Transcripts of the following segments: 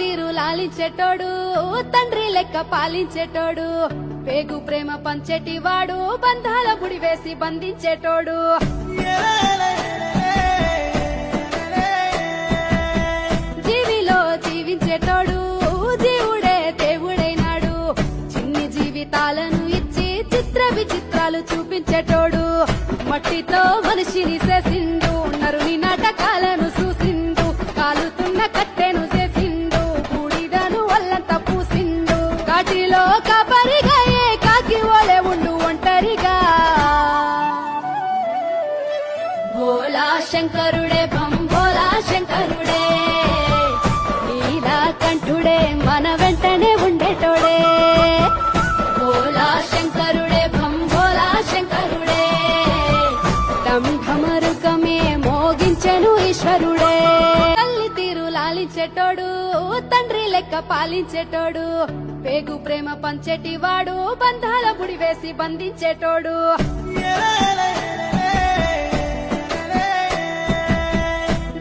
తీరు లాలించేటోడు తండ్రి లెక్క పాలించేటోడు పేగు ప్రేమ పంచేటివాడు బంధాల ముడి వేసి బంధించేటోడు జీవిలో జీవించేటోడు జీవుడే దేవుడైనాడు చిన్ని జీవితాలను ఇచ్చి చిత్ర విచిత్రాలు చూపించేటోడు మట్టితో మనిషిని చేసిండు నరుని నాటకాలను చూసిండు కాలుతున్న కట్టెను చేసిండు బూడిదను వల్లంత పూసిండు కాటిలో కాపరిగా ఏ కాకి ఓలే ఉండు ఒంటరిగా భోలా శంకరుడే భోలా శంకరుడే నీలా కంఠుడే మన వెంటనే ఉండేటోడే భోలా శంకరుడే భోలా శంకరుడే ఢమరుకమే మోగించెను ఈశ్వరుడే తల్లి తీరు లాలించేటోడు తండ్రి లెక్క పాలించేటోడు పేగు ప్రేమ పంచేటివాడు బంధాల ముడి వేసి బంధించేటోడు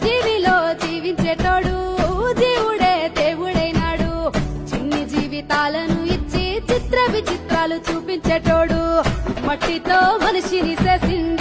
జీవిలో జీవించేటోడు జీవుడే దేవుడైనాడు చిన్ని జీవితాలను ఇచ్చి చిత్ర విచిత్రాలు చూపించేటోడు మట్టితో మనిషిని చేసిండు